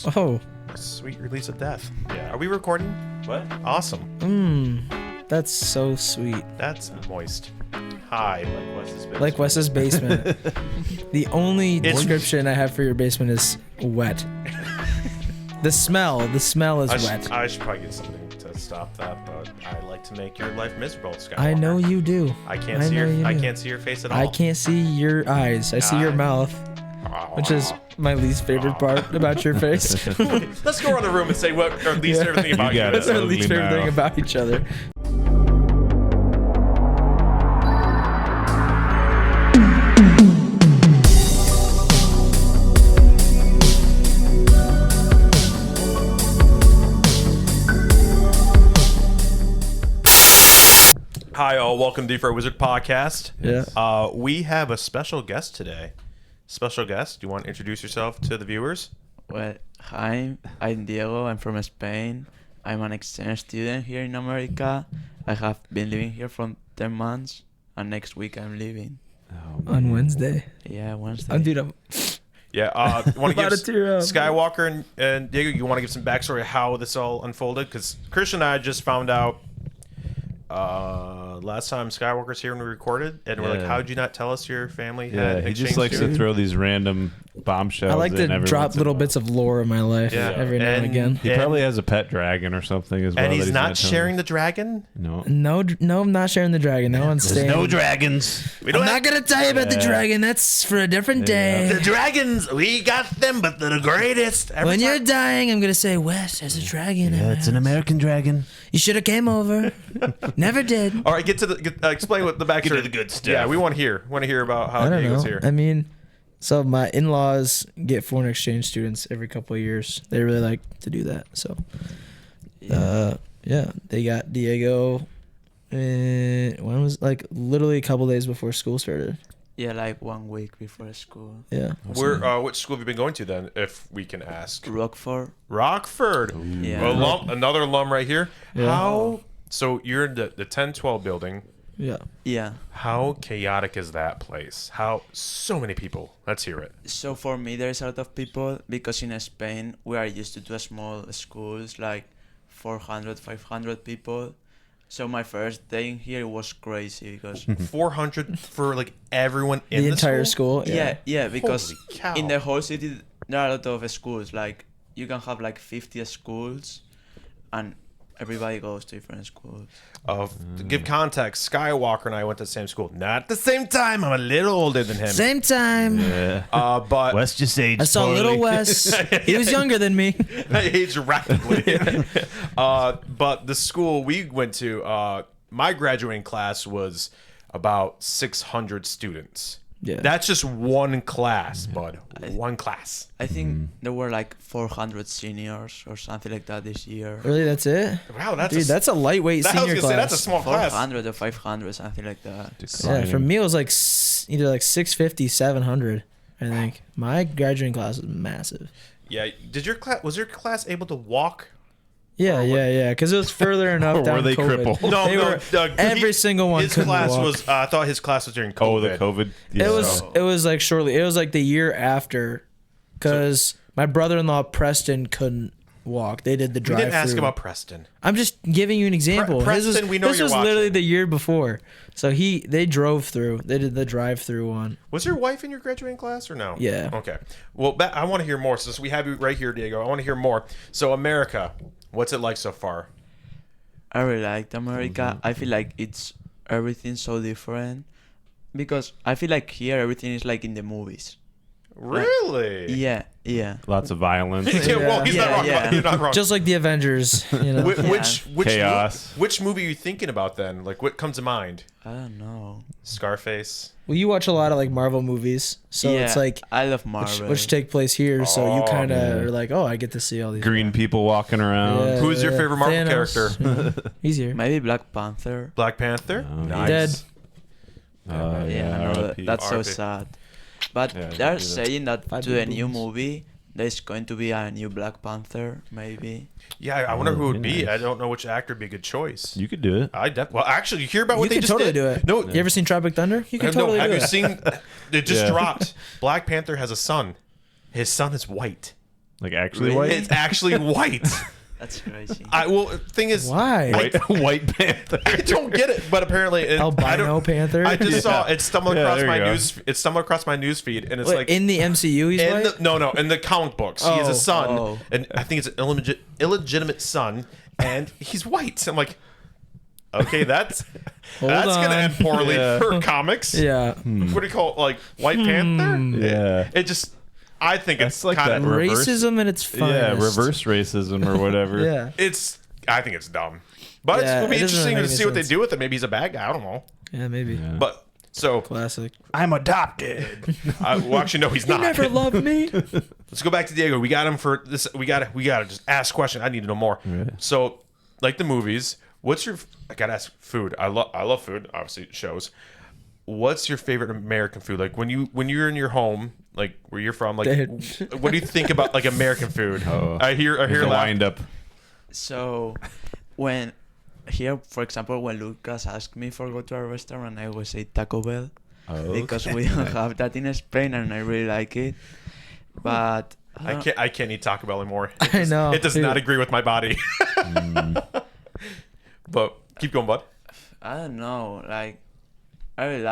Oh. Sweet release of death. Yeah. Are we recording? What? Awesome. That's so sweet. That's moist. Hi. Like Wes's basement. The only description I have for your basement is wet. The smell is wet. I should probably get something to stop that, but I like to make your life miserable, Skywalker. I know you do. I can't see your face at all. I can't see your eyes. I see your mouth, which is my least favorite part about your face. Let's go around the room and say what our least favorite thing about you is. What's our least favorite thing about each other? Hi, all. Welcome to the Wizard Podcast. Yeah. We have a special guest today. Special guest. Do you want to introduce yourself to the viewers? Well, hi, I'm Diego. I'm from Spain. I'm an exchange student here in America. I have been living here for 10 months, and next week I'm leaving. On Wednesday. Yeah, Wednesday. I'm dude. Yeah. Want to give About to tear up. Skywalker and Diego, you want to give some backstory of how this all unfolded? Because Christian and I just found out last time Skywalker's here when we recorded, and we're like, how did you not tell us your family had he just exchange likes to students? throw these random bombshells. I like in to every drop once in a little while. bits of lore in my life every now and again. He probably has a pet dragon or something as well. And that he's not telling sharing us. the dragon? No. No, I'm not sharing the dragon. No one's There's staying. no dragons. We I'm not gonna tell you about the dragon. That's for a different day. The dragons, we got them, but they're the greatest. When you're dying, I'm gonna say, Wes, there's a dragon. in my house. American dragon. You should have came over. Never did. All right, explain what the backstory. Get to the good stuff. Yeah, we want to hear about how I don't Diego's know. here. I mean, so my in-laws get foreign exchange students every couple of years. They really like to do that. So, they got Diego. When was literally a couple days before school started. Yeah, like 1 week before school. Yeah. Which school have you been going to then, if we can ask? Rockford. Rockford. Yeah. Another alum right here. Yeah. So you're in the 1012 building. Yeah. Yeah. How chaotic is that place? How so many people? Let's hear it. So for me, there's a lot of people because in Spain, we are used to do small schools, like 400, 500 people. So my first day in here was crazy because 400 for like everyone in The the entire school? school. yeah, because Holy cow. in the whole city there are a lot of schools. Like you can have like 50 schools, and everybody goes to different schools. To give context, Skywalker and I went to the same school. Not at the same time. I'm a little older than him. Same time. Yeah. But Wes just aged. I saw poorly. little Wes. He was younger than me. I aged rapidly. But the school we went to, my graduating class was about 600 students. Yeah. That's just one class, bud. One class. I think there were like 400 seniors or something like that this year. Really, that's it? Wow, That's a lightweight senior class. That's a small class. 400 or 500, something like that. Yeah, for me it was like either like 650, 700. I think my graduating class was massive. Yeah. Was your class able to walk? Yeah. Because it was further enough Or down were they COVID. crippled? They were, every single one His couldn't class walk. was. I thought his class was during COVID. Oh, the COVID. Yeah. It was like shortly. It was like the year after, because my brother-in-law Preston couldn't walk. They did the We drive-through. didn't ask about Preston. I'm just giving you an example. Preston, we know this you're was literally watching. the year before. So they drove through. They did the drive-through one. Was your wife in your graduating class or no? Yeah. Okay. Well, I want to hear more. Since we have you right here, Diego, I want to hear more. So, America, what's it like so far? I really liked America. I feel like everything's so different because I feel like here everything is like in the movies. Really? Yeah. Lots of violence. Well, he's not Yeah, wrong. yeah. He's not wrong. Just like the Avengers. You know? Which Chaos. Which movie are you thinking about then? Like, what comes to mind? I don't know. Scarface. Well, you watch a lot of like Marvel movies, so yeah, it's like I love Marvel. which take place here. So you Oh, kind of yeah. are like, oh, I get to see all these Green people walking around. Yeah. Who's your favorite Marvel Thanos. character? Yeah. He's here. Maybe Black Panther. Black Panther. Oh, Nice. Dead. Yeah, I know RIP. that's so RIP. sad. But Yeah, they're that's- saying that 5 to the new booms. movie, there's going to be a new Black Panther, maybe. Yeah, I wonder who it would be. nice. I don't know which actor would be a good choice. You could do it. Well, actually, you hear about what You they could just totally did? do it. No, You ever seen Tropic Thunder? You can totally have do you it. seen? It just Yeah. dropped. Black Panther has a son. His son is white. Like actually Really? white? It's actually white. That's crazy. Thing is, Why? White panther. I don't get it, but apparently, I Albino don't. panther? I just saw it stumble across there my you go. news. It stumbled across my news feed, and it's Wait, like in the MCU, he's white? no, in the comic books, he has Oh. a son, Oh. and I think it's an illegitimate son, and he's white. I'm like, okay, that's Hold gonna on. end poorly Yeah. for comics. Yeah. What do you call it? Like White Panther? Yeah. It just, I think That's it's like kind that of reverse- Racism at its finest. Yeah, reverse racism or whatever. Yeah. I think it's dumb, but Yeah, it'll be it doesn't interesting really to make see what they sense. do with it. Maybe he's a bad guy. I don't know, Yeah, maybe. Yeah. but so Classic. I'm adopted. well, actually, no, he's You not. never loved me. Let's go back to Diego. We got him for this. We got to just ask question. I need to know more. Yeah. So, like the movies, what's your? I gotta ask food. I love food. Obviously, it shows. What's your favorite American food? Like when you're in your home, like where you're from, like Dude. what do you think about like American food? Oh. I hear Here's a laugh. wind up. So, when here, for example, when Lucas asked me for go to a restaurant, I always say Taco Bell Oh, because we don't have that in Spain, and I really like it. But I can't eat Taco Bell anymore. I know, It does dude. not agree with my body. But keep going, bud. I don't know. Like, I really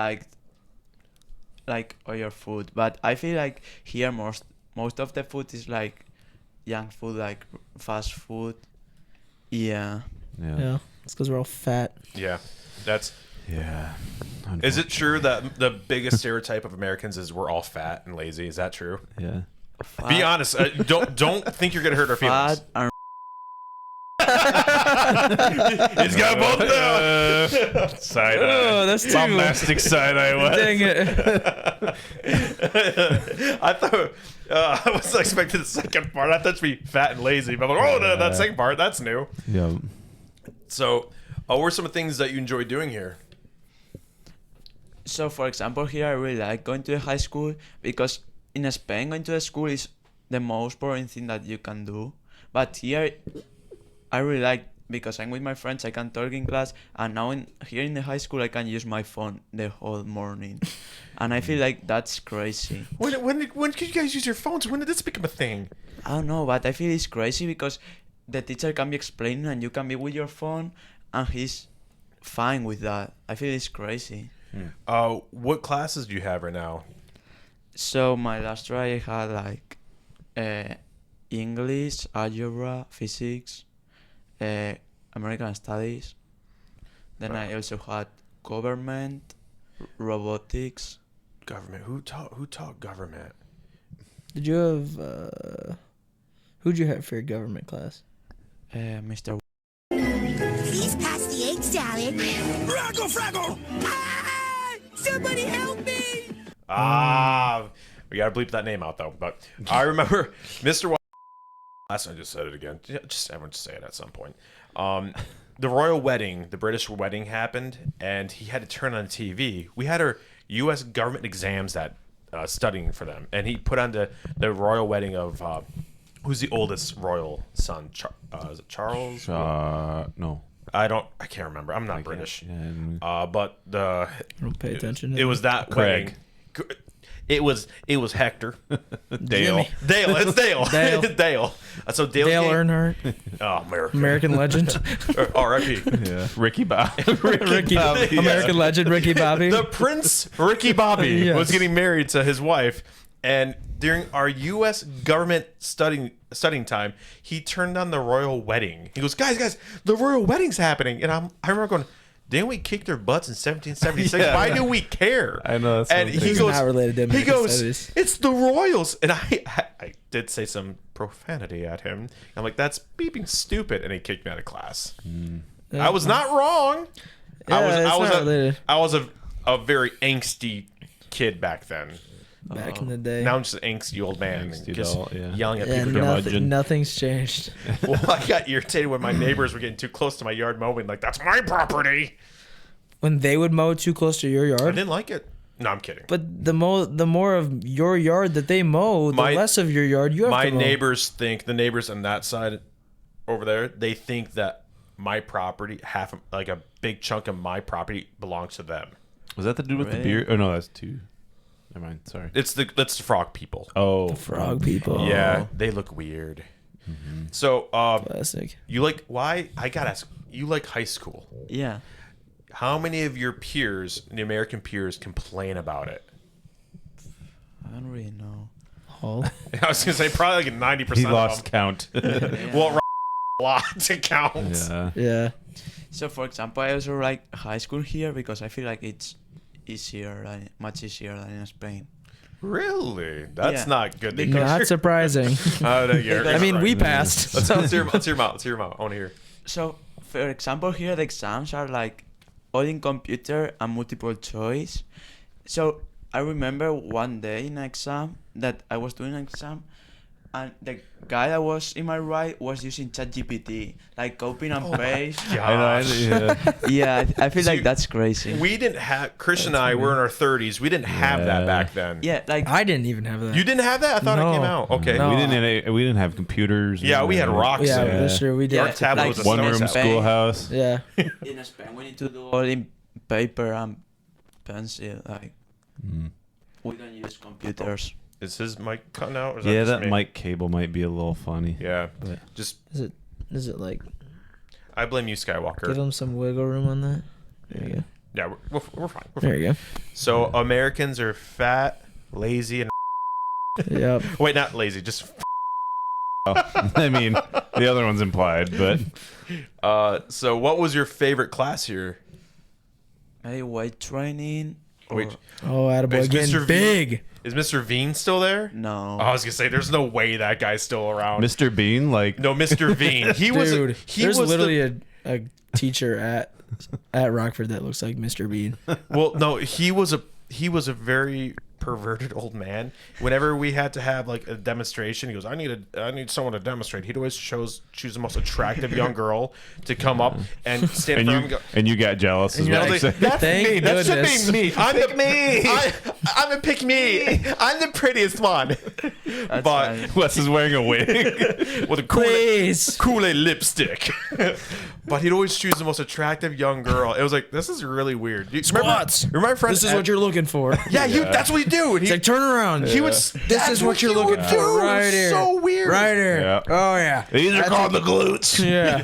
like all your food, but I feel like here most of the food is like junk food, like fast food. Yeah. Yeah. It's because we're all fat. Yeah, that's. Yeah. Is it true that the biggest stereotype of Americans is we're all fat and lazy? Is that true? Yeah. Be honest. Don't think you're gonna hurt our feelings. Fat and He's got both now. Side Oh, that's too. bombastic side eye. What? Dang it. I thought I was expecting the second part. I thought it'd be fat and lazy, but I'm like, that second part, that's new. Yeah. So, what were some of the things that you enjoy doing here? So, for example, here I really like going to the high school because in Spain, going to the school is the most boring thing that you can do. But here, I really like because I'm with my friends, I can talk in class, and now here in the high school, I can use my phone the whole morning, and I feel like that's crazy. When could you guys use your phones? When did this become a thing? I don't know, but I feel it's crazy because the teacher can be explaining and you can be with your phone, and he's fine with that. I feel it's crazy. What classes do you have right now? So my last try I had like English, algebra, physics, American studies. Then I also had government, robotics. Government. Who taught government? Did you have who'd you have for your government class? Mr. Please pass the egg salad. Fraggle, Fraggle! Ah! Somebody help me! We gotta bleep that name out though. But I remember Mr. Last time I just said it again. Just everyone just say it at some point. The royal wedding, the British wedding happened, and he had to turn on TV. We had our U.S. government exams that studying for them, and he put on the royal wedding of who's the oldest royal son? Is it Charles? No. I can't remember. I'm not British. Yeah. But I don't pay attention. it was that Craig. wedding. It was Hector. Dale. Dale. It's Dale. Dale. Dale. So Dale. Dale Earnhardt, Oh, America. American legend. R.I.P. Yeah. Ricky Bobby. Ricky, Bobby, American legend, Ricky Bobby. The Prince Ricky Bobby Yes. was getting married to his wife, and during our U.S. government studying time, he turned on the royal wedding. He goes, guys, the royal wedding's happening, and I remember going, didn't we kick their butts in 1776? Yeah. Why do we care? I know, that's And what I'm he thinking. goes, Not related to he American goes, studies. it's the royals, and I did say some profanity at him. I'm like, that's beeping stupid, and he kicked me out of class. I was not wrong. Yeah, it's not related. I was a very angsty kid back then. Back in the day. Now I'm just an angsty old man, Angsty just adult, yeah. yelling at yeah, people. nothing's changed. Well, I got irritated when my neighbors were getting too close to my yard mowing. Like, that's my property. When they would mow too close to your I yard. didn't like it. No, I'm kidding. But the more of your yard that they mow, the less of your yard you have My to mow. neighbors think, the neighbors on that side over there, they think that my property, like a big chunk of my property belongs to them. Was that the dude with the Right. beard? Oh no, that's two. Never mind. Sorry. That's the frog people. Oh, Frog people. Yeah, they look weird. So, Classic. you like why? I gotta ask. You like high school? Yeah. How many of your peers, the American peers, complain about it? I don't really know. Oh. I was gonna say probably like 90%. he of lost them. count. Well, a lot to count. Yeah. Yeah. So for example, I also like high school here because I feel like it's much easier than in Spain. Really? That's Yeah. not good to Because- hear. Not surprising. No, you're I mean, right. we passed. Let's hear him out. Let's hear him out. I want to hear. So for example, here the exams are like all in computer and multiple choice. So I remember one day in an exam that I was doing an exam, and the guy that was in my right was using ChatGPT, like copy and paste. I know. Yeah. Yeah, I feel So like you- that's crazy. We didn't have Chris and I were in our 30s. We didn't have that Yeah. back then. Yeah, like I didn't even have that. You didn't have that? I thought it No. came out. Okay. No. We didn't have computers. Yeah, we had rocks. Yeah, Yeah. that's true. We did. Our tablet like was a One snow room tablet. schoolhouse. Yeah. in Spain we need to do all in paper and pencil. Like we don't use computers. Is his mic cutting out? Or is Yeah, just that me? mic cable might be a little funny. Yeah. But Just, Is it like I blame you, give Skywalker. them some wiggle room on that? There you go. Yeah, we're fine. We're There fine. you go. So Americans are fat, lazy, and Yep. wait, not lazy, just I mean, the other one's implied, but so what was your favorite class here? Maybe weight training. Or Wait, Oh, attaboy Is getting Mr. V- big. is Mr. Veen still there? no. Oh, I was gonna say, there's no way that guy's still around. Mr. Bean, like, No, Mr. Veen. He was. Dude, He there's was literally a teacher at Rockford that looks like Mr. Bean. Well, no, he was a very perverted old man. Whenever we had to have like a demonstration, he goes, I need someone to demonstrate. He'd always choose the most attractive young girl to come up and stand in and front of him you and go, and you got jealous as you're well. like, That's Thank me. That should goodness. be me. I'm the me. I'm a pick me. I'm the prettiest one. That's But nice. Wes is wearing a wig. with a Please. Kool-Aid lipstick. But he'd always choose the most attractive young girl. It was like, this is really weird. Squats. Remember my friend? This is what you're looking for. Yeah, that's what he do. And It's he, like, turn around. he would. This that's is what you're he looking would for. do. Right here. So weird. Right here. Yeah. Oh, yeah. These are called the glutes. Yeah.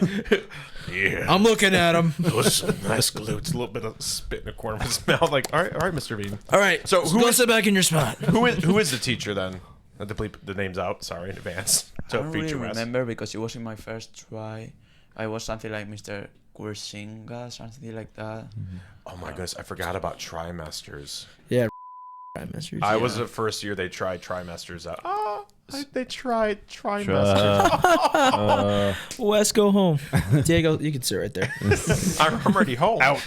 Yeah. I'm looking at him. Those nice glutes. A little bit of spit in the corner of his mouth. Like, all right, Mr. Bean. All right. So So who go is- sit back in your spot. Who is the teacher then? I have to bleep the names out. Sorry in advance. I So don't really feature us. remember because it was in my first try. I was something like Mr. Kursinga, something like that. Oh my goodness, I forgot about trimesters. Yeah. Trimesters. I was the first year they tried trimesters out. They tried trimesters. Wes, go home. Diego, you can sit right there. I'm already home. Out.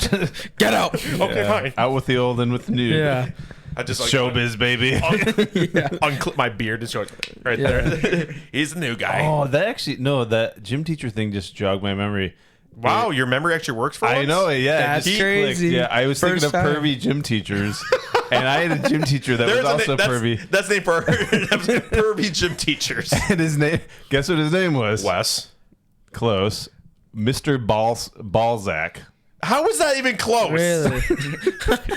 Get out. Okay, fine. Out with the old and with the new. Yeah. I just like Showbiz, baby. unclip my beard and show it right Yeah. there. He's the new guy. Oh, that actually that gym teacher thing just jogged my memory. Wow, your memory actually works for I once? know it. Yeah, That's it just crazy. clicked. Yeah, I was First thinking of time. pervy gym teachers, and I had a gym teacher that was There's a also that's, pervy. That's the name for pervy gym teachers. And his name, guess what his name was? Wes. Close, Mr. Balzac. How was that even close? Really?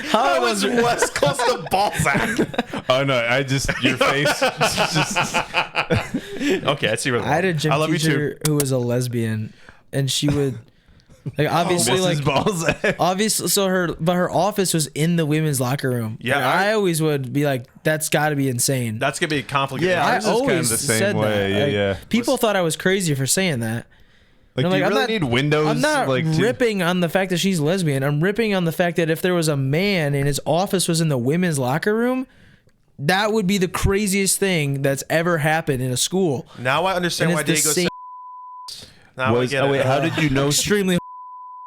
How was Wes close to Balzac? Oh no, your face. just, Okay, I see where I had a gym I love you too. teacher who was a lesbian, and she would, like, obviously, Mrs. like, Balzac. obviously, so her office was in the women's locker room. Yeah, And I- I always would be like, that's got to be insane. That's gonna be a conflict. of Yeah, I interest. ours is kind of always the same said way, that. yeah, Like, yeah. People thought I was crazy for saying that. Like, I'm do you like, I'm really not- need windows? I'm not like, to- ripping on the fact that she's lesbian. I'm ripping on the fact that if there was a man and his office was in the women's locker room, that would be the craziest thing that's ever happened in a school. Now I understand And why it's the Diego same- said. Now I get it. wait, how did you know? Extremely.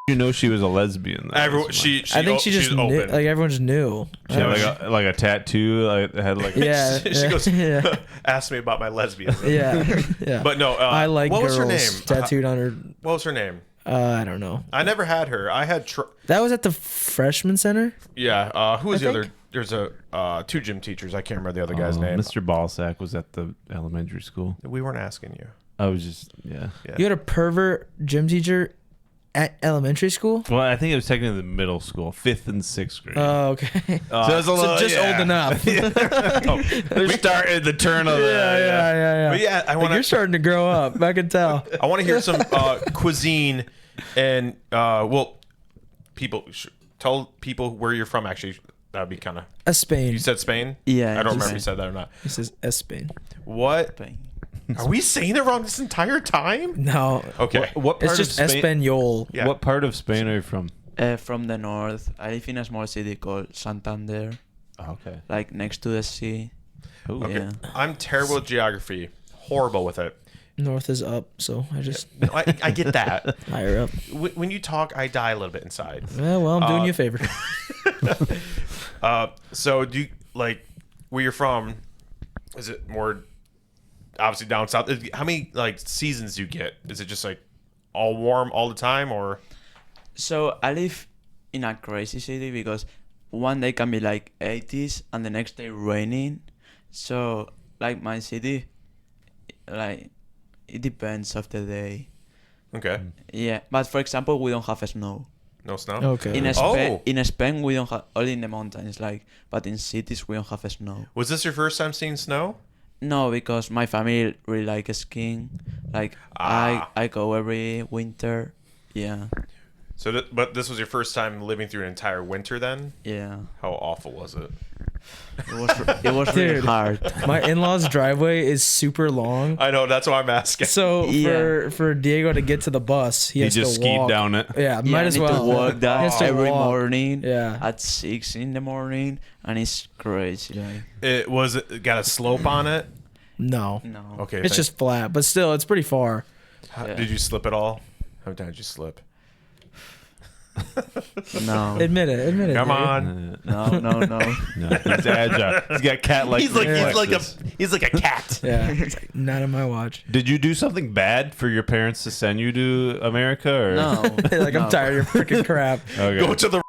You know she was a lesbian. Though, Everyone, is she I think she just she's knew, open. like everyone just knew. my- she had like a tattoo. Like, that had like Yeah. she goes, yeah. ask me about my lesbianism. Yeah. Yeah. But no, I like what girls was her name? tattooed on her. What was her name? I don't know. I never had her. I had That was at the freshman center. who was I the other? think. There's two gym teachers. I can't remember the other guy's name. Mr. Balzac was at the elementary school. We weren't asking you. I was just yeah. Yeah. You had a pervert gym teacher At elementary school? Well, I think it was technically the middle school, 5th and 6th grade. Oh, okay. So it's a little, So just old enough. They're starting the turn of the. yeah. But yeah, I Like, want you're starting to grow up. I can tell. I want to hear some cuisine and people tell people where you're from. Actually, that'd be kind of. Spain. You said Spain. Yeah, I don't it's remember if Spain. you said that or not. He says Spain. What Spain. are we saying it wrong this entire time? No. Okay. What part It's just of Spain? Espanol. Yeah. What part of Spain are you from? From the north. I live in a small city called Santander, Oh, okay. like next to the sea. Ooh. Okay. Yeah. I'm terrible with geography. Horrible with it. North is up, so I just No, I get that. higher up. When you talk, I die a little bit inside. Yeah, well, I'm doing you a favor. So do you like where you're from? Is it more obviously down south? How many like seasons do you get? Is it just like all warm all the time, or So I live in a crazy city because one day can be like 80s and the next day raining. So like my city, like it depends of the day. okay, Yeah, but for example, we don't have snow. no snow? Okay. In Spain, we don't have only in the mountains, like, but in cities we don't have snow. Was this your first time seeing snow? No, because my family really like skiing. Like I go every winter. Yeah, So, but this was your first time living through an entire winter. Then, yeah. how awful was it? It was really Dude. hard. My in-laws' driveway is super long. I know that's why I'm asking. So Yeah. for Diego to get to the bus, he He has just to skied walk. down it. Yeah, Yeah, might I as need well. to walk He that has to every walk. morning. Yeah. At 6 in the morning, and it's crazy. Like It got a slope on it. No. no. Okay, It's just flat, but still, it's pretty far. Yeah. Did you slip at all? How did you slip? No. Admit it. Admit it. Come Diego. on. No. No, he's agile. He's got cat-like. He's like reflexes. he's like a cat. Yeah. It's like, not on my watch. Did you do something bad for your parents to send you to America? Or? No. Like, no. I'm tired of your freaking crap. Okay. Go to the.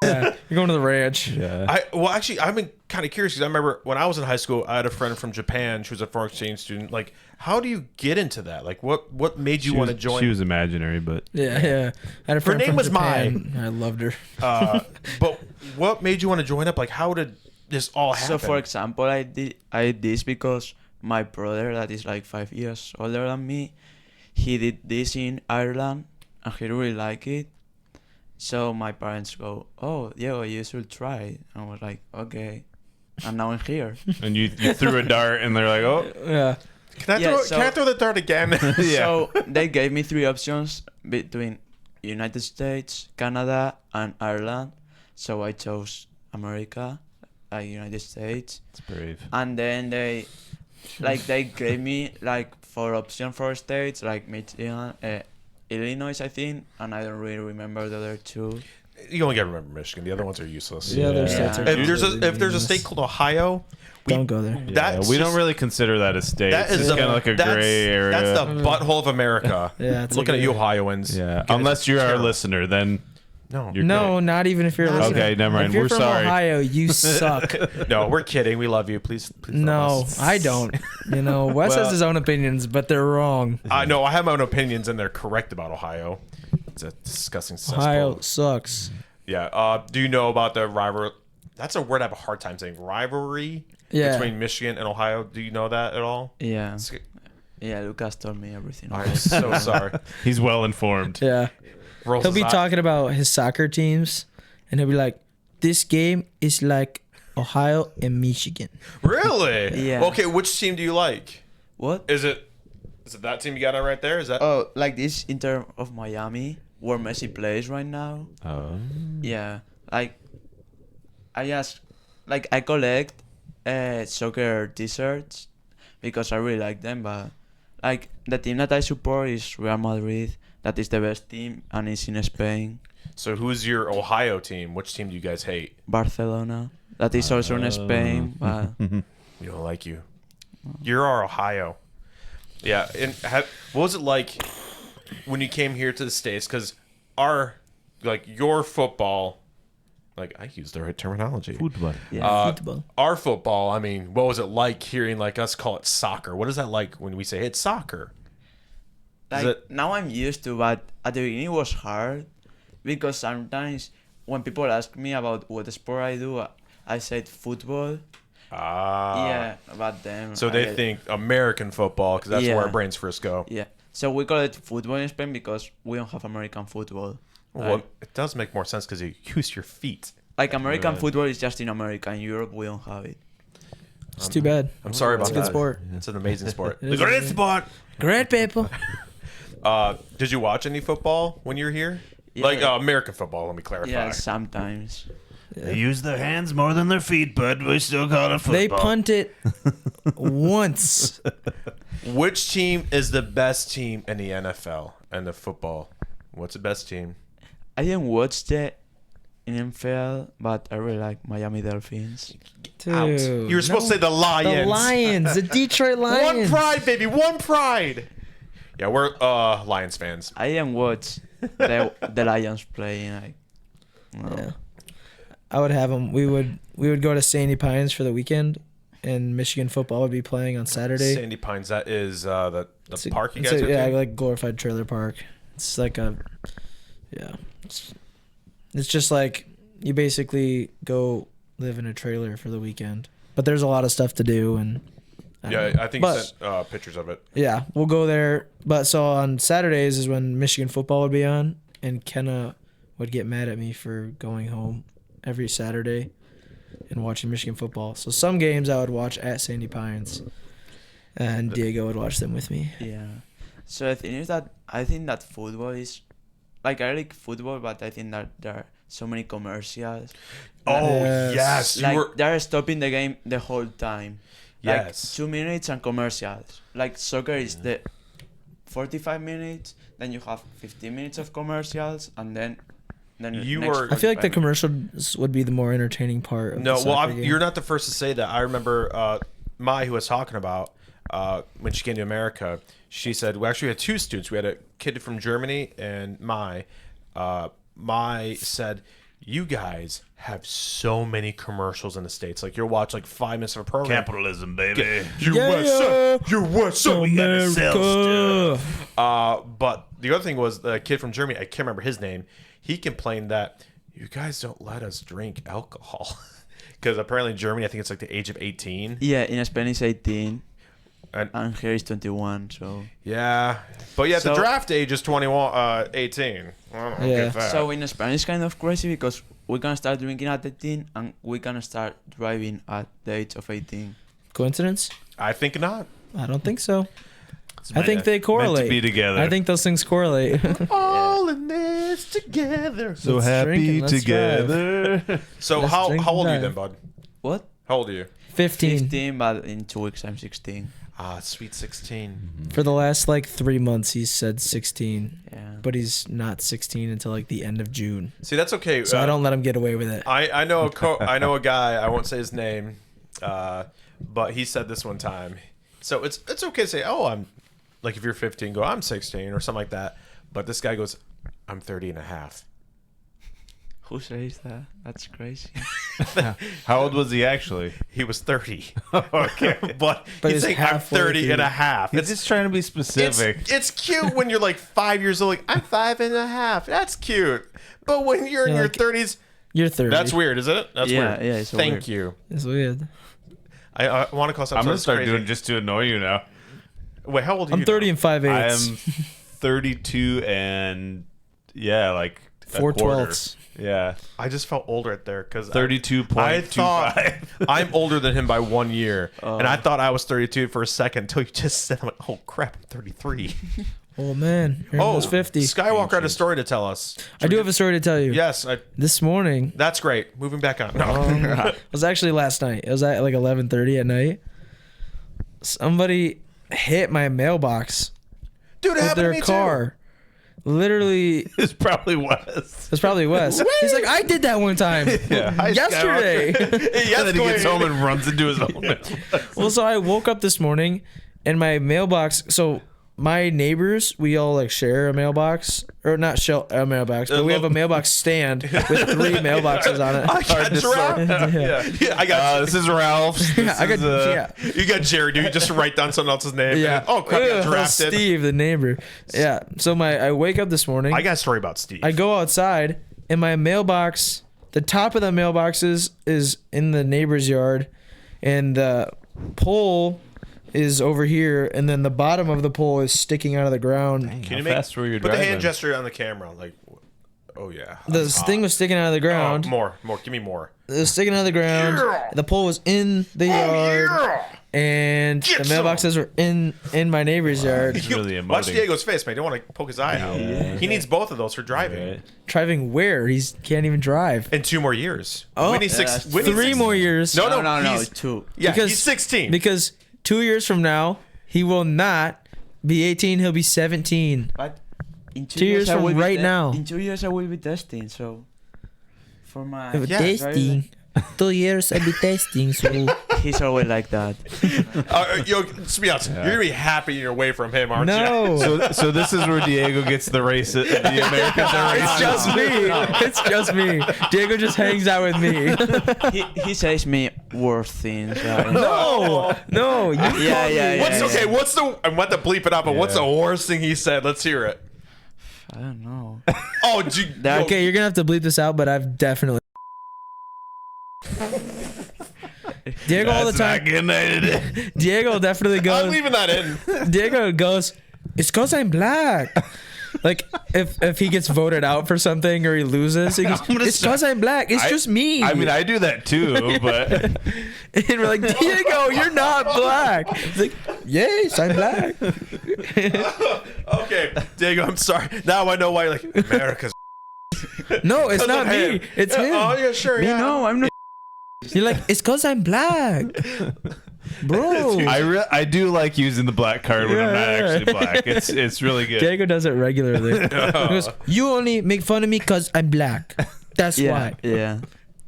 Yeah. You're going to the ranch. Yeah. Actually, I've been kind of curious because I remember when I was in high school, I had a friend from Japan. She was a foreign exchange student. Like, how do you get into that? Like, what made you want to join? She was imaginary, but Yeah. I had a friend name from was Japan. I loved her. But what made you want to join up? Like, how did this all happen? So for example, I did this because my brother, that is like 5 years older than me, he did this in Ireland and he really liked it. So my parents go, "Oh, Diego, you should try it." And I was like, "Okay," and now I'm here. and you threw a dart and they're like, oh, Yeah. can I Yeah, can I throw the dart again? So they gave me 3 options between United States, Canada, and Ireland. So I chose America, like United States. it's brave. And then they gave me like 4 options for states, like Michigan, Illinois, I think, and I don't really remember the other 2. You only got to remember Michigan. The other ones are useless. The other Yeah. states are If there's really if there's a state called Ohio, Don't go there. Yeah, That's we don't just- really consider that a state. that is it's kind of like a that's- gray area. That's the butthole of America. Yeah, it's Looking like at you, a- Ohioans. yeah, Guys, unless you're our terrible. listener, then No, you're No, great. not even if you're listening. Okay, never mind. If you're We're from sorry. Ohio, you suck. no, we're kidding. We love you. Please love No, us. I don't. You know, Wes Well- has his own opinions, but they're wrong. No, I have my own opinions, and they're correct about Ohio. It's a disgusting cesspool. Ohio sucks. Yeah. Do you know about the rivalry? That's a word I have a hard time saying. Rivalry Yeah. between Michigan and Ohio. Do you know that at all? Yeah. It's- Yeah, Lucas told me everything. I'm so sorry. He's well informed. Yeah. Rolls He'll be his eye- talking about his soccer teams, and he'll be like, "This game is like Ohio and Michigan." Really? Yeah. Okay, which team do you like? What? Is it that team you got on right there? Is that? Oh, like this Inter of Miami, where Messi plays right now. Oh. Yeah, like I collect soccer t-shirts because I really like them, but like the team that I support is Real Madrid. That is the best team, and it's in Spain. So who's your Ohio team? Which team do you guys hate? Barcelona. That is also in Spain, but We don't like you. You're our Ohio. Yeah. And what was it like when you came here to the States? Because your football, like I used the right terminology. Football. yeah. Football. Our football, I mean, what was it like hearing like us call it soccer? What is that like when we say it's soccer? Like it- now I'm used to, but at the beginning it was hard because sometimes when people ask me about what sport I do, I said football. Yeah, but then So they think American football because that's where Yeah. our brains first go. Yeah, so we call it football in Spain because we don't have American football. Well, Like, it does make more sense because you use your feet. like American football is just in America. In Europe, we don't have it. It's too bad. I'm sorry about It's a good that. sport. It's an amazing sport. It is amazing. sport. Great people. Did you watch any football when you were here? Yeah. Like American football, let me clarify. Yeah, sometimes. They use their hands more than their feet, but we still call it football. They punt it once. Which team is the best team in the NFL and the football? What's the best team? I didn't watch the NFL, but I really like Miami Dolphins. Out. Dude, You were supposed to say the Lions. The Lions. The Detroit Lions. One pride, baby. One pride. Yeah, we're Lions fans. I didn't watch the Lions playing. Like, no. Yeah. I would have them. We would go to Sandy Pines for the weekend, and Michigan football would be playing on Saturday. Sandy Pines. That is the It's a- park you it's guys a- go yeah, to? like glorified trailer park. It's like a, yeah. It's just like you basically go live in a trailer for the weekend, but there's a lot of stuff to do and. I don't Yeah, know. I think But- you sent pictures of it. Yeah, we'll go there. But so on Saturdays is when Michigan football would be on, and Kenna would get mad at me for going home every Saturday and watching Michigan football. So some games I would watch at Sandy Pines, and Diego would watch them with me. Yeah. So the thing is that I think that football is, like, I like football, but I think that there are so many commercials. Oh Yes. yes, you Like were. they're stopping the game the whole time. Like Yes. 2 minutes and commercials. Like soccer is the 45 minutes, then you have 15 minutes of commercials, and then You next were- I feel like the 45 minutes. commercials would be the more entertaining part. Of No, the well, soccer game. you're not the first to say that. I remember Mai, who was talking about when she came to America. She said, we actually had two students. We had a kid from Germany and Mai. Mai said, you guys have so many commercials in the States. Like, you'll watch like 5 minutes of a program. Capitalism, baby. Yeah. USA. We gotta sell America. stuff. But the other thing was the kid from Germany, I can't remember his name. He complained that you guys don't let us drink alcohol. Because apparently in Germany, I think it's like the age of 18. Yeah, in Spain it's 18, And and here is 21. So yeah. But yeah, the So- draft age is 21, 18. I don't know, Yeah. get that. so in Spain it's kind of crazy because we can start drinking at 18 and we can start driving at the age of 18. Coincidence? I think not. I don't think so. It's I think they meant correlate. to be together. I think those things correlate. All in this together. so Let's happy drink and let's together. So Let's how drink old are you and then, bud? What? How old are you? 15. 15, but in 2 weeks I'm 16. Ah, sweet 16. For the last like 3 months, he's said 16, Yeah. but he's not 16 until like the end of June. See, that's okay. So I don't let him get away with it. I know I know a guy. I won't say his name, but he said this one time. So it's okay to say, oh, I'm like if you're 15, go I'm 16 or something like that. But this guy goes, I'm 30 and a half. Who says that? That's crazy. How old was he actually? He was 30. Okay. but But he's he's saying I'm halfway 30 and a through. half. He's just trying to be specific. It's cute when you're like 5 years old. Like, I'm 5 and a half. That's cute. But when you're in You're your like- 30s, You're 30. that's weird, isn't it? That's Yeah, weird. yeah, it's so Thank weird. you. It's weird. I want to call something. I'm gonna start crazy. doing it just to annoy you now. Wait, how old are you? I'm 30 now? and 5 I eighths. am 32 and like a 4 quarter. twelfths. Yeah, I just felt older at there because 32.25. I thought I'm older than him by 1 year, and I thought I was 32 for a second until you just said, I'm like, "Oh crap, I'm 33." Oh man, you're Oh, almost 50. Skywalker had a story to tell us. I do have a story to tell you. Yes, This morning, that's great. Moving back on. No. it was actually last night. It was at like 11:30 at night. Somebody hit my mailbox Dude, it with happened to their me car. Literally, It's probably Wes. that's probably Wes. He's like, I did that one time yesterday. too. Yes, And then he gets home and runs into his own. Well, so I woke up this morning, and my mailbox. So my neighbors, we all like share a mailbox, or not share a mailbox, but we have a mailbox stand with 3 mailboxes on it. I got Giraffe. Yeah, I got. This is Ralph's. Yeah, I got yeah. You got Jerry, dude. You just write down someone else's name. Yeah. Oh crap! I got Ugh, Giraffe did. Steve, the neighbor. Yeah. So I wake up this morning. I got a story about Steve. I go outside, and my mailbox, the top of the mailboxes is in the neighbor's yard, and the pole is over here, and then the bottom of the pole is sticking out of the ground. Can you fast were you put the driving? hand gesture on the camera? Like, oh yeah. The That's thing hot. was sticking out of the ground. Oh, more. Give me more. It was sticking out of the ground. Yeah. The pole was in the yard, and Get the some. mailboxes were in my neighbor's yard. He's really Watch emoting. Diego's face, man. You don't want to poke his eye out. He needs both of those for driving. Right. Driving where? He can't even drive. In 2 more years. Oh, we need that's 3 more years. No, No, he's, 2. Yeah, Because- he's 16. Because 2 years from now, he will not be 18. He'll be 17. But in 2 years I from will be right now. In 2 years, I will be testing. So for my Testing. 2 years I'll be testing. So he's always like that. Yo, let's be honest. You're gonna be happy you're away from him, aren't you? no. So this is where Diego gets the the Americans are It's racist. just me. It's just me. Diego just hangs out with me. he says me worse things. Right? No. You Yeah. What's okay? What's the? I want to bleep it out, but what's the worst thing he said? Let's hear it. I don't know. Oh, Okay, you're gonna have to bleep this out, but I've definitely. Diego all the time. Diego definitely I'm goes. leaving that in. Diego goes. It's cause I'm black. Like if he gets voted out for something or he loses, he goes, it's cause I'm black. It's just me. I mean, I do that too, but and we're like, Diego, you're not black. He's like, yes, I'm black. Okay, Diego, I'm sorry. Now I know why. Like America's. No, it's Because not of me. him. It's him. Oh yeah, sure. Me Yeah. no, I'm not. You're like, it's cause I'm black, bro. I do like using the black card when I'm not Yeah. actually black. It's really good. Diego does it regularly. He goes, you only make fun of me cause I'm black. That's why. Yeah.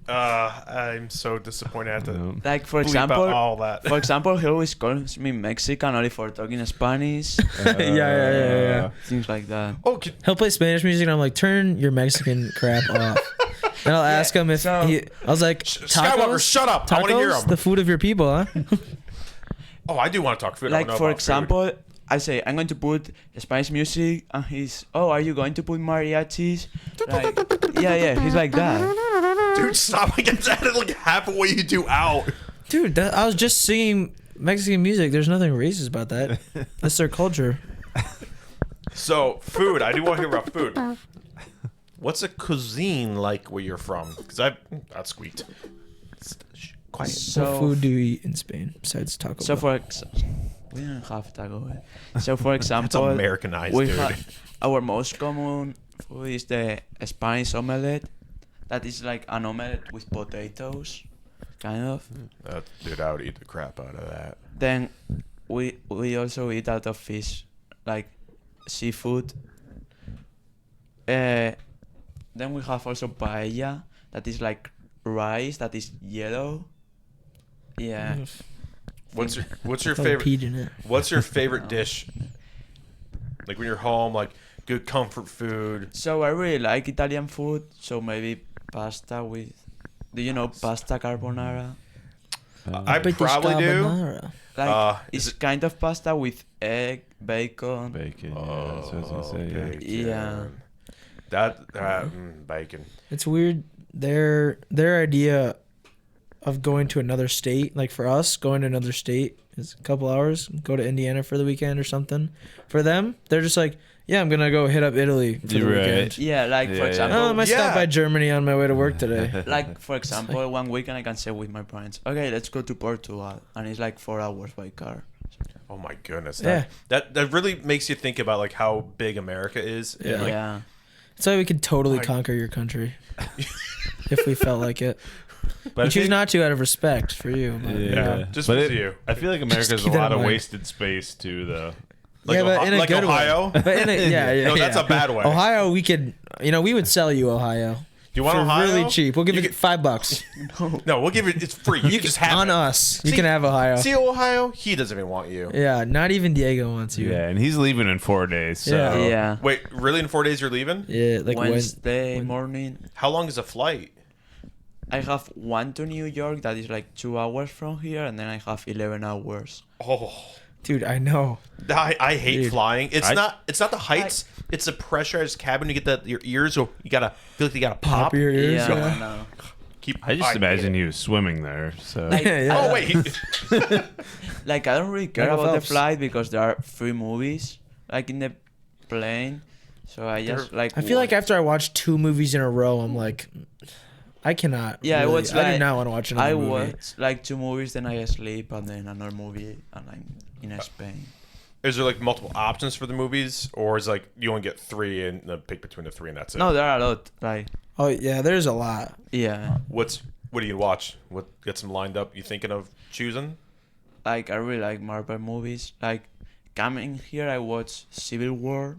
I'm so disappointed at the. Like for Bleep out example, all that. For example, he always calls me Mexican only for talking Spanish, Yeah. things like that. Oh, He'll play Spanish music, and I'm like, turn your Mexican crap off. And I'll ask him if so- he. I was like, Skywalker, shut up! I want to hear Tacos, him. the food of your people, huh? Oh, I do want to talk food. I Like wanna know for about food. example, I say I'm going to put Spanish music, and he's, oh, are you going to put mariachis? Like, yeah, he's like that. Dude, stop! I get added like half of what you do out. Dude, I was just singing Mexican music. There's nothing racist about that. That's their culture. So, food. I do want to hear about food. What's a cuisine like where you're from? Because that squeaked. Quiet. So what food do you eat in Spain besides Taco So Bell? we don't have Taco Bell. So for example, Americanized, we dude. our most common food is the Spanish omelette. That is like an omelette with potatoes, kind of. Dude, I would eat the crap out of that. Then we also eat out of fish, like seafood. Then we have also paella, that is like rice that is yellow. Yeah. What's your Oh, favorite? peed in it. What's your favorite dish? Like when you're home, like good comfort food. So I really like Italian food. So maybe pasta with. Do you know pasta carbonara? I probably do. Carbonara. Like is it's kind of pasta with egg, bacon. Bacon. Yeah, Oh, that's what I was gonna say. Yeah. bacon. Yeah. That bacon. It's weird. Their idea of going to another state, like for us, going to another state is a couple hours. Go to Indiana for the weekend or something. For them, they're just like, yeah, I'm gonna go hit up Italy for the You're right. weekend. Yeah, like for Yeah, yeah. example, Oh, I might Yeah. stop by Germany on my way to work today. like for example, one weekend I can say with my parents, okay, let's go to Portugal, and it's like 4 hours by car. Oh my goodness. Yeah. That really makes you think about like how big America is. Yeah. Like, Yeah. That's why we could totally Like- conquer your country if we felt like it. But We I choose think- not to out of respect for you. But, Yeah, Just but with you. I feel like America's a keep that lot in of mind. wasted space too, though. Like yeah, but in a like good Ohio. way. But in a, yeah. No, that's yeah. a bad way. Ohio, we would sell you Ohio. you want for Ohio? really cheap. We'll give You you $5. No, we'll give it. It's free. You can just have on it. us. You See- can have Ohio. See Ohio? He doesn't even want you. Yeah, not even Diego wants you. Yeah, and he's leaving in 4 days. So. Yeah. Yeah. Wait, really? In 4 days you're leaving? Yeah, like Wednesday morning. How long is a flight? I have one to New York that is like 2 hours from here, and then I have 11 hours. Oh, dude, I know. I hate Dude. flying. It's I- not the heights. It's the pressurized cabin. You get that your ears. So you gotta feel like you gotta pop. Pop your ears. Yeah, Yeah. I know. Keep. I just hate imagine it. he was swimming there. So Like, Yeah. Oh wait. Like I don't really care Michael about Phelps. the flight because there are 3 movies like in the plane, so I just like. I feel like after I watch 2 movies in a row, I'm like, I cannot. Yeah, really, it's I do like- not want to watch another I movie. watch like 2 movies, then I sleep, and then another movie, and I'm in Spain. Is there like multiple options for the movies, or is like you only get 3 and then pick between the 3 and that's it? No, there are a lot. Like Oh yeah, there's a lot. yeah, What do you watch? What gets them lined up? You thinking of choosing? like I really like Marvel movies. Like coming here, I watched Civil War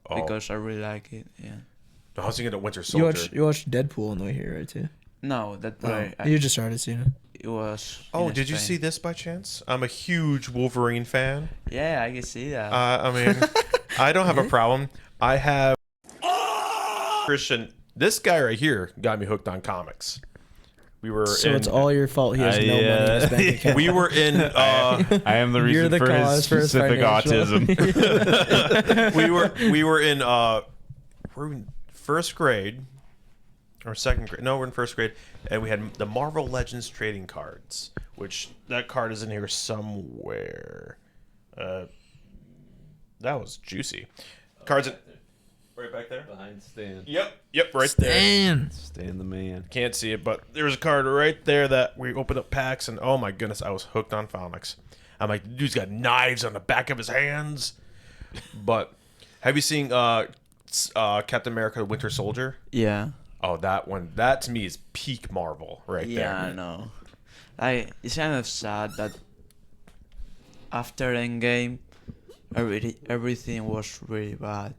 Oh, because I really like it. Yeah. I was thinking of Winter You Soldier. watched Deadpool on the way here, right? Too. No, that You just started seeing it. it was. Oh, in did you Spain. see this by chance? I'm a huge Wolverine fan. Yeah, I can see that. I mean, I don't have a problem. I have Christian. This guy right here got me hooked on comics. We were So in. it's all your fault. He has no money in his bank account. we were in. I am the You're reason the for his cause for his specific financial- autism. we were in. We're in first grade or second grade. No, we're in first grade, and we had the Marvel Legends trading cards, which that card is in here somewhere. That was juicy. Cards in, right back there. Behind Stan. Yep, right there. Damn. Stan the man. Can't see it, but there's a card right there that we opened up packs, and oh my goodness, I was hooked on comics. I'm like, dude's got knives on the back of his hands. But have you seen Captain America: Winter Soldier? yeah. Oh, that one. That to me is peak Marvel right Yeah, I there. know. Like it's kind of sad that after Endgame, everything was really bad.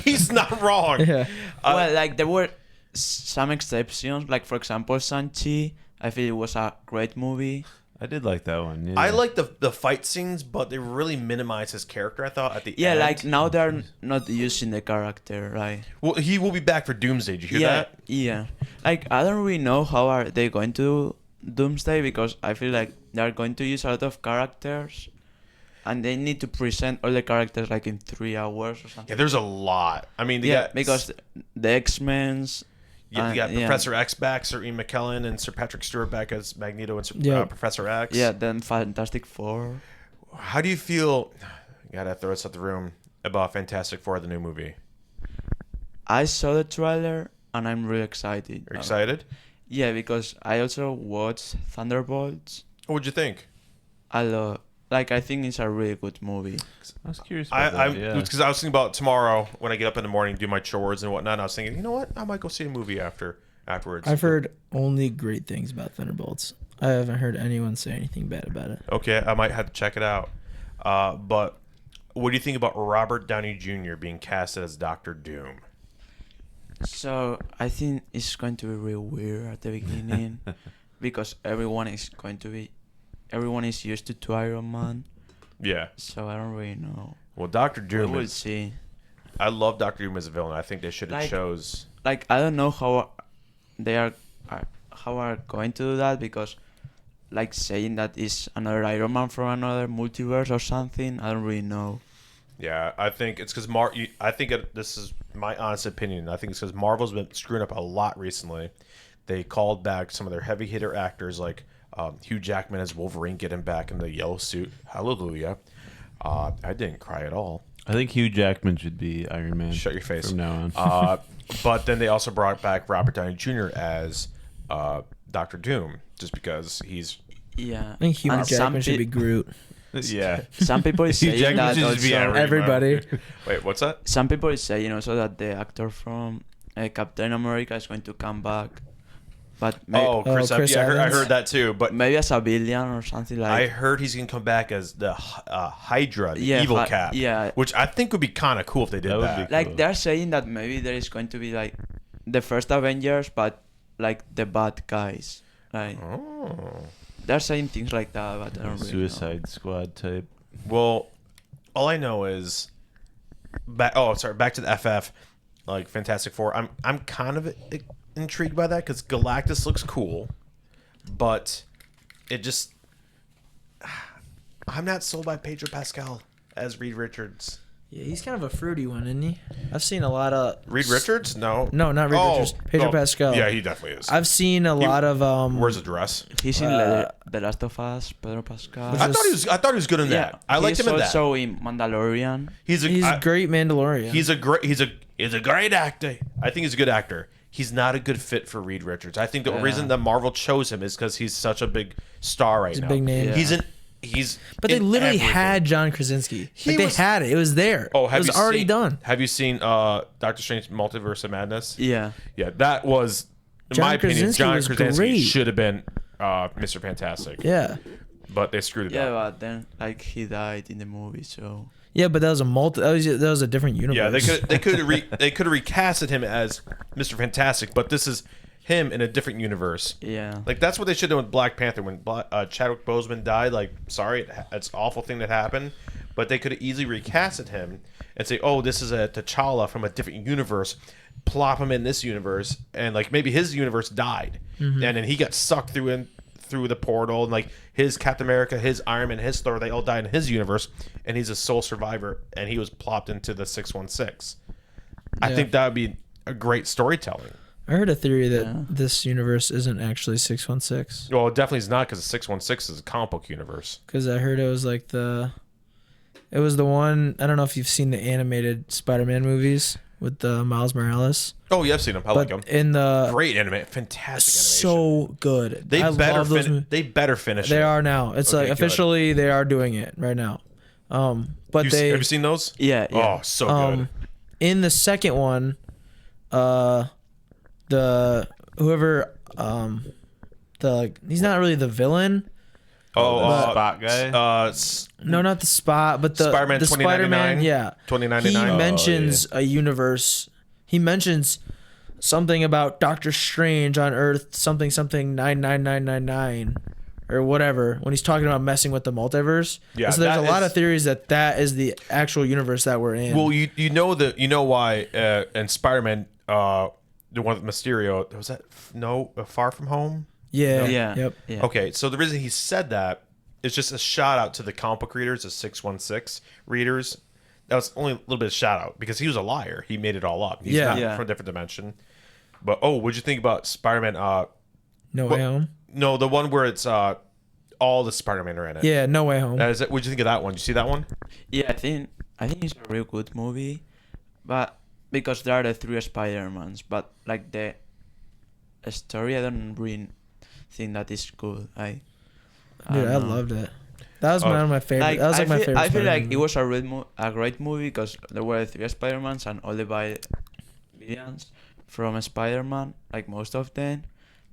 He's not wrong. Yeah. Well, like there were some exceptions. Like for example, Shang-Chi. I feel it was a great movie. I did like that one. Yeah. I like the fight scenes, but they really minimized his character, I thought, at the Yeah, end. like now they're not using the character, right? Well, he will be back for Doomsday. Did you hear yeah, that? yeah. Like I don't really know how are they going to do Doomsday because I feel like they're going to use a lot of characters, and they need to present all the characters like in 3 hours or something. Yeah, there's a lot. I mean, they Yeah, got, because the X-Men's. you got yeah. Professor X back, Sir Ian McKellen, and Sir Patrick Stewart back as Magneto and Yeah. Professor X. Yeah, then Fantastic Four. How do you feel? Gotta throw this out the room about Fantastic Four, the new movie. I saw the trailer and I'm really excited. You're excited? Yeah, because I also watched Thunderbolts. What'd you think? I think it's a really good movie. I was curious about that. Yeah. Because I was thinking about tomorrow when I get up in the morning, do my chores and whatnot. And I was thinking, you know what? I might go see a movie afterwards. I've heard only great things about Thunderbolts. I haven't heard anyone say anything bad about it. Okay, I might have to check it out. But what do you think about Robert Downey Jr. being casted as Doctor Doom? So I think it's going to be really weird at the beginning because everyone is used to Iron Man. Yeah. So I don't really know. Well, Doctor Doom We'll is. see. I love Doctor Doom as a villain. I think they should have Like- chose. Like I don't know how they are going to do that because like saying that is another Iron Man from another multiverse or something. I don't really know. Yeah, I think it's because this is my honest opinion. I think it's because Marvel's been screwing up a lot recently. They called back some of their heavy hitter actors like Hugh Jackman as Wolverine, getting back in the yellow suit. Hallelujah. I didn't cry at all. I think Hugh Jackman should be Iron Man. Shut your face. From now on. But then they also brought back Robert Downey Jr. as Doctor Doom, just because he's. Yeah. I think Hugh And Jackman should be Groot. Yeah. Some people is Hugh saying Jackman that should just be also. Everybody. Wait, what's that? Some people is saying also that the actor from Captain America is going to come back, but Chris Chris yeah, I Evans. heard that too. But maybe as a villain or something like. I heard he's gonna come back as the Hydra, the Yeah, evil Cap. yeah. which I think would be kind of cool if they did That would that. be Like cool. they're saying that maybe there is going to be like the first Avengers, but like the bad guys. Like they're saying things like that, but I don't really know. Suicide Squad type. Well, all I know is back to the FF, like Fantastic Four. I'm kind of intrigued by that because Galactus looks cool, but it just I'm not sold by Pedro Pascal as Reed Richards. Yeah, he's kind of a fruity one, isn't he? I've seen a lot of Reed Richards? No, No, not Reed Richards. Pedro Pascal. Yeah, he definitely is. I've seen a lot of Wears a dress. He's in The Last of Us, Pedro Pascal. I thought he was good in that. I liked him in that. He's also in Mandalorian. he's a great Mandalorian. He's a great actor. I think he's a good actor. He's not a good fit for Reed Richards. I think the reason that Marvel chose him is because he's such a big star right now. a big name. Yeah. But they in literally everything. had John Krasinski. He They was- had it. It was there. Oh, it was already done. Have you seen Doctor Strange: Multiverse of Madness? Yeah. Yeah, that was, in John my opinion, Krasinski John was Krasinski great. should have been Mr. Fantastic. Yeah. But they screwed it Yeah, up. but then like he died in the movie, so Yeah, but that was that was a different universe. Yeah, they could have recasted him as Mr. Fantastic, but this is him in a different universe. yeah. Like that's what they should have done with Black Panther when Chadwick Boseman died. Like, sorry, it's an awful thing that happened, but they could have easily recasted him and say, "Oh, this is a T'Challa from a different universe." Plop him in this universe, and like maybe his universe died, and then he got sucked through the portal, and like his Captain America, his Iron Man, his Thor, they all died in his universe, and he's a sole survivor, and he was plopped into the 616. I Yeah. think that would be a great storytelling. I heard a theory that this universe isn't actually 616 Well, it definitely is not, because the 616 is a comic book universe. because I heard it was like it was the one. I don't know if you've seen the animated Spider-Man movies with Miles Morales, Oh, yeah, I've seen them. I like but them. in the Great anime, fantastic animation. so good. I love those movies. They better finish. They it. are now. It's Okay, like good. officially they are doing it right now. But Have you seen those? Yeah, yeah. Oh, so good. In the second one, the whoever he's not really the villain. Spot guy. No, not the Spot, but the Spider-Man the 2099? Spider-Man. Yeah, 2099? He mentions a universe. He mentions something about Doctor Strange on Earth, something 99999 or whatever. When he's talking about messing with the multiverse. Yeah, So there's a that lot is- of theories that is the actual universe that we're in. Well, you know why in Spider-Man the one with Mysterio was that Far From Home. yeah. Yeah. Yep. Yeah. Okay, so the reason he said that is just a shout out to the comic book readers, the 616 readers. That was only a little bit of shout out because he was a liar. He made it all up. He's Yeah. not Yeah. from a different dimension. But what'd you think about Spider-Man? No Way Home. No, the one where it's all the Spider-Man are in it. Yeah, No Way Home. Is it? What'd you think of that one? Did you see that one? Yeah, I think it's a real good movie, but because there are the three Spider-Mans, but like the story, I don't really think that is good. Dude, don't I know. loved it. That was one of my favorite. Like, that was like my favorite. I feel like Spider-Man it was a great movie because there were three Spider-Mans and all the villains from Spider-Man, like most of them.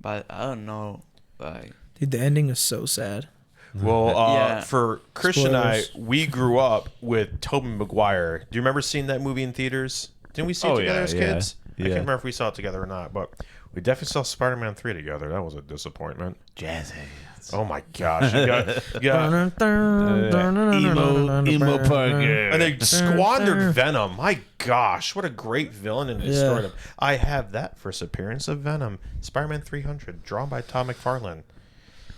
But I don't know, like Dude, the ending was so sad. Well, Yeah. for Christian and I, Spoilers. we grew up with Tobey Maguire. Do you remember seeing that movie in theaters? Didn't we see it Oh, together yeah, as yeah. kids? I Yeah. can't remember if we saw it together or not, but we definitely saw Spider-Man 3 together. That was a disappointment. Jazz Oh my gosh. You got Emo Parker. and they squandered Venom. My gosh, what a great villain, and destroyed him. I have that first appearance of Venom, Spider-Man 300, drawn by Todd McFarlane.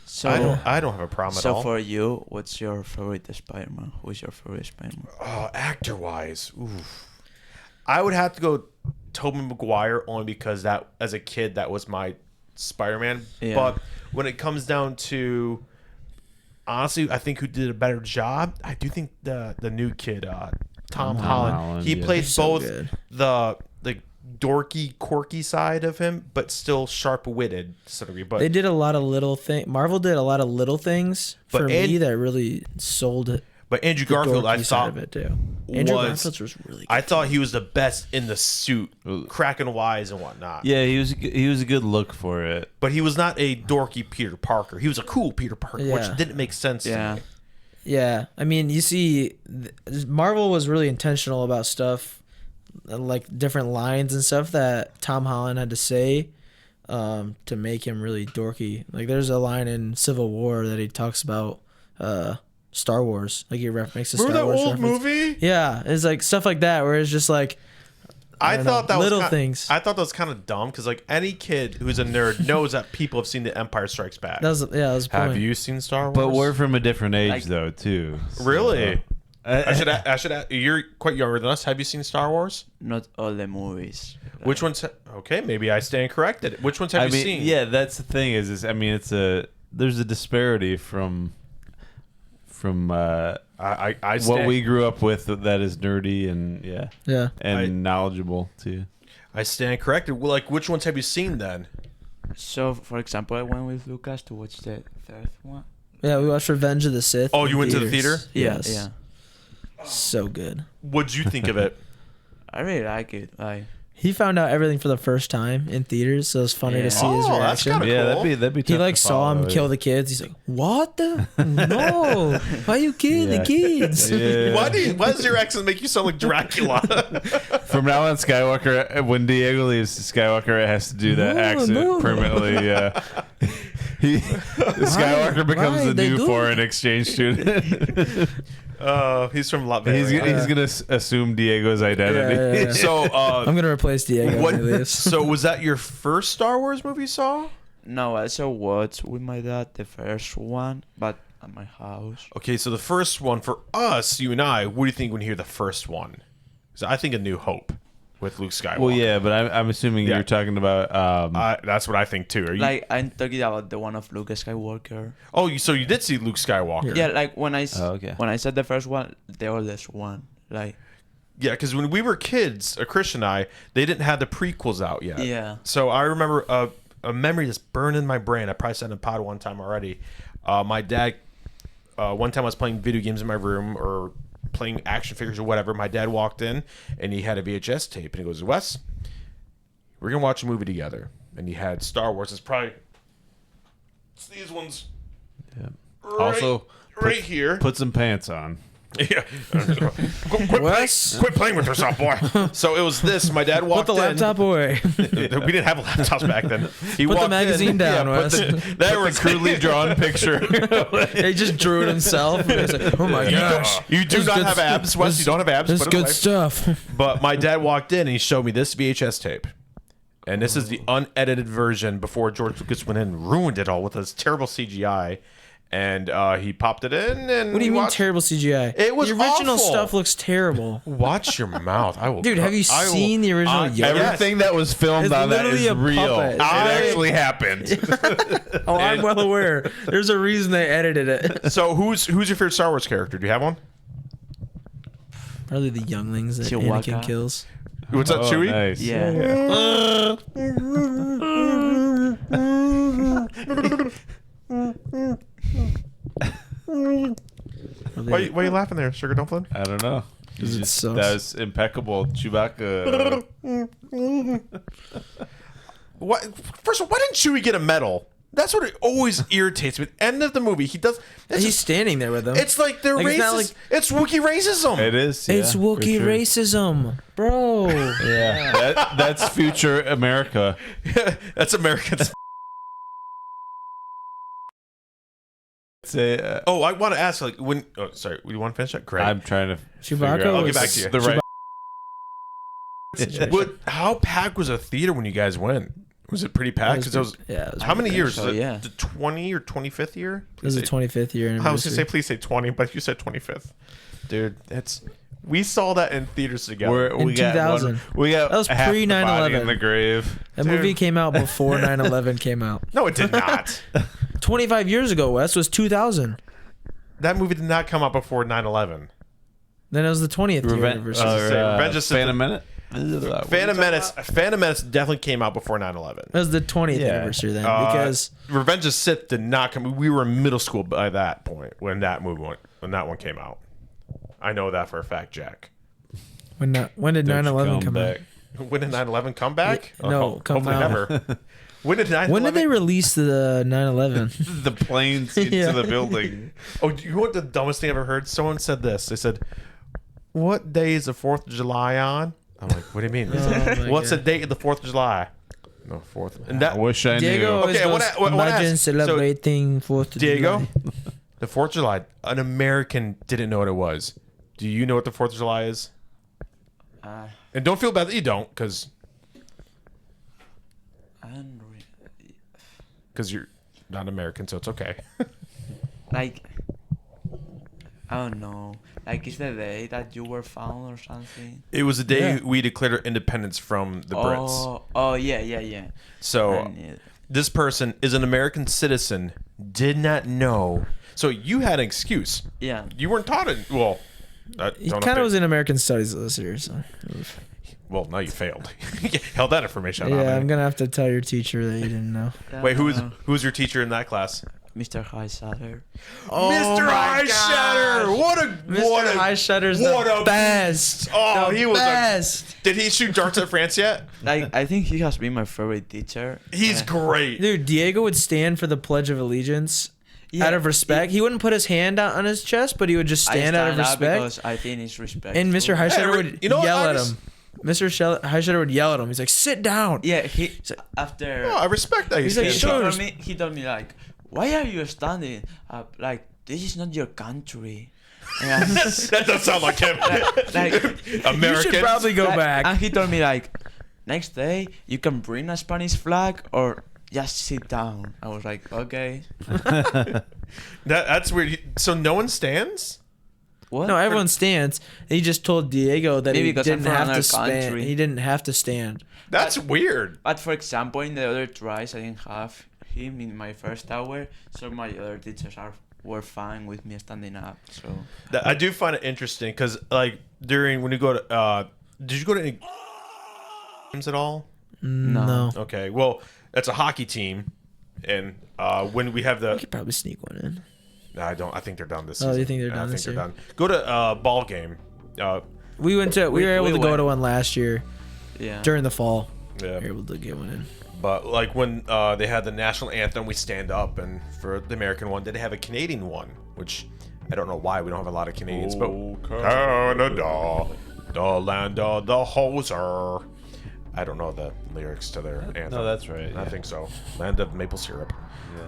so. I don't have a problem at So all. for you, what's your favorite Spider-Man? Who's your favorite Spider-Man? Actor wise, oof. I would have to go Tobey Maguire only because that as a kid that was my Spider-Man. Yeah. But when it comes down to honestly, I think who did a better job, I do think the new kid, Tom Holland. Holland, He yeah. played He's so both good. the dorky, quirky side of him, but still sharp-witted sort of. But They did a lot of little things. Marvel did a lot of little things But for me Ed- that really sold it. but Andrew The Garfield, I dorky side thought of it too. Andrew was- Garfield's was really good. I thought he was the best in the suit, cracking wise and whatnot. Yeah, he was a good look for it. But he was not a dorky Peter Parker. He was a cool Peter Parker, Yeah. which didn't make sense Yeah. to me. Yeah, I mean, you see, Marvel was really intentional about stuff like different lines and stuff that Tom Holland had to say to make him really dorky. Like there's a line in Civil War that he talks about Star Wars. Like he makes a Star Remember that Wars old reference. movie? Yeah, it's like stuff like that where it's just like I don't thought know, that little was things. I thought that was kind of dumb because like any kid who's a nerd knows that people have seen The Empire Strikes Back. that was the Have point. you seen Star Wars? But we're from a different age Like- though too. So- Really? I should. You're quite younger than us. Have you seen Star Wars? Not all the movies. Which ones? Okay, maybe I stand corrected. Which ones have I you mean, seen? yeah, that's the thing. Is I mean, there's a disparity from I what stand, we grew up with that is nerdy and Yeah. and knowledgeable too. I stand corrected. Well, like, which ones have you seen then? So, for example, I went with Lucas to watch the third one. Yeah, we watched Revenge of the Sith. Oh, in you went to the theaters. theater? Yes. Yeah. So good. What'd you think of it? I really like it. He found out everything for the first time in theaters, so it's funny Yeah. to see his Oh, that's reaction. kinda Yeah, cool. that'd be. He tough like to saw him follow, kill yeah. the kids. He's like, "What the? No! Why you killing Yeah. the kids?" Yeah. Why does your accent make you sound like Dracula? From now on, Skywalker, when Diego leaves, Skywalker has to do that No, accent no. permanently. Yeah. Skywalker becomes Why the they new do foreign exchange student. He's from Latvia. he's gonna assume Diego's identity. Yeah, yeah, yeah. So, I'm gonna replace Diego when he leaves. so was that your first Star Wars movie you saw? No, I also watched with my dad the first one, but at my house. Okay, so the first one for us, you and I, what do you think when you hear the first one? 'Cause I think A New Hope with Luke Skywalker. Well, yeah, but I'm assuming Yeah. you're talking about. That's what I think too. Are you? Like, I'm talking about the one of Luke Skywalker. So you did see Luke Skywalker? Yeah, like when I okay. when I said the first one, the oldest one. Like, Yeah, because when we were kids, Christian and I, they didn't have the prequels out yet. Yeah. So I remember a memory that's burned in my brain. I probably said it in pod one time already. My dad, one time I was playing video games in my room or playing action figures or whatever. My dad walked in and he had a VHS tape and he goes, "Wes, we're gonna watch a movie together." And he had Star Wars. It's these ones. Yeah. Right, Also, right here. Put some pants on. Yeah. Wes? Quit playing with yourself, boy. So it was this. My dad Put walked the in. laptop away. We didn't have laptops back then. He Put the walked magazine in. down, put Wes. That was Crudely drawn picture. He just drew it himself. And he's like, "Oh my gosh, You do This is not good have st- abs, Wes. this- You don't have abs. this is put it good away. stuff." But my dad walked in and he showed me this VHS tape. And this is the unedited version before George Lucas went in and ruined it all with this terrible CGI. And he popped it in and What do you we mean watched- terrible CGI? It was the original awful. stuff looks terrible. Watch your mouth. I will. Dude, have you I will- seen the original Yoda? Everything that was filmed It's on that literally is a real. puppet. It I- actually happened. Oh, I'm well aware. There's a reason they edited it. So who's your favorite Star Wars character? Do you have one? Probably the younglings that Chewbacca. Anakin kills. What's that, Oh, Chewie? nice. yeah. Why are you laughing there, Sugar Dumpling? I don't know. Because it sucks. That was impeccable. Chewbacca. What? First of all, why didn't Chewie get a medal? That's what it always irritates me. End of the movie, he does. It's, He's standing there with them. it's like they're Like, racist. it's not like- It's Wookiee racism. It is. It's yeah, Wookiee for sure. racism, bro. Yeah, that's future America. That's Americans. Say, Oh, I want to ask, like, when. Oh, sorry. You want to finish that? Great. I'm trying to. Chewbacca figure out I'll was- get back to you. The right. How packed was a theater when you guys went? Was it pretty packed? 'Cause it was, Yeah, it was how many years? so, Was it yeah. the 20 or 25th year? It was the 25th year I was anniversary. gonna say please say 20, but you said 25th. Dude, we saw that in theaters together. In 2000. We got That was half the body pre-9/11. in the grave. That movie came out before 9/11 came out. No, it did not. 25 years ago, Wes, was 2000. That movie did not come out before 9/11. Then it was the 20th year Revenge, anniversary. Revenge of Sith- Phantom Menace. Phantom Menace definitely came out before 9/11. That was the 20th Yeah. anniversary then, because Revenge of Sith did not come. We were in middle school by that point when that one came out. I know that for a fact, Jack. when did 9/11 come out? When did 9/11 come back? No, come hopefully out. never. When did 9/11? When did they release the 9/11? The planes into Yeah. the building. Oh, you know what the dumbest thing I ever heard? Someone said this. They said, "What day is the 4th of July on?" I'm like, what do you mean? my What's the God. date of the 4th of July? No, 4th. And I that wish I Diego knew. always Okay, goes, what I imagine asked- so, celebrating 4th of Diego, July. the 4th of July, an American didn't know what it was. Do you know what the 4th of July is? And don't feel bad that you don't, because I don't really, you're not American, so it's okay. like, I don't know. Like, is the day that you were found or something? It was the day Yeah. we declared our independence from the Brits. Oh, yeah. So I knew. this person is an American citizen, did not know. So you had an excuse. Yeah. You weren't taught it. Well, I He don't know kind if of was in American Studies this year, so. well, now you failed. You held that information out. Yeah, I'm gonna have to tell your teacher that you didn't know. Wait, who's your teacher in that class? Mr. Highshatter? Mr. Highshatter! What a Mr. Highshatter's what the a best. Oh, The he was best. Did he shoot darts at France yet? Like, I think he has been my favorite teacher. He's great. Dude, Diego would stand for the Pledge of Allegiance out of respect. He wouldn't put his hand out on his chest, but he would just stand out of respect. Because I think it's respect. And Mr. Highshatter would you know what, yell I at him. Mr. Highshatter would yell at him. He's like, "Sit down." Yeah, after Oh, I respect that. He's like, stands sure. up. he told me like, why are you standing up? Like, this is not your country. And That does sound like him. like, American. You should probably go like, back. And he told me like, next day you can bring a Spanish flag or just sit down. I was like, okay. That's weird. So no one stands? What? No, everyone stands. He just told Diego that Maybe he because I'm didn't from have to another stand. country. He didn't have to stand. That's weird. But for example, in the other tries, I didn't have him in my first hour, so my other teachers were fine with me standing up. So I do find it interesting because, like, when you go to, did you go to any games at all? No. Okay, well, it's a hockey team, and when we have I the, could probably sneak one in. no, I don't. I think they're done this Oh, season. you think they're I done think this they're year? done. Go to ball game. We went to. We were able we to go went. to one last year yeah. during the fall. Yeah. We were able to get one in. But like when they had the national anthem, we stand up, and for the American one, they have a Canadian one, which I don't know why we don't have a lot of Canadians, but Canada, the land of the hoser. I don't know the lyrics to their anthem. No, that's right. I yeah. think so. Land of maple syrup.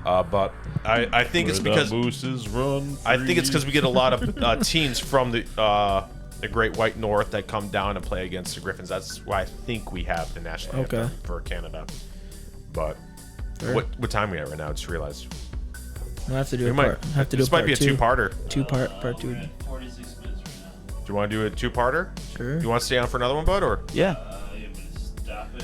But I think it's because mooses run. I think it's because we get a lot of teams from the Great White North that come down and play against the Griffins. That's why I think we have the national anthem Okay. for Canada. But Fair. what time are we at right now? I just realized. We'll have to do We a might. part. Have to do This a might part be a two. two-parter. Part two. We're at 46 minutes right now. Do you want to do a two-parter? Sure. You want to stay on for another one, bud, or? Yeah. Yeah, but stop it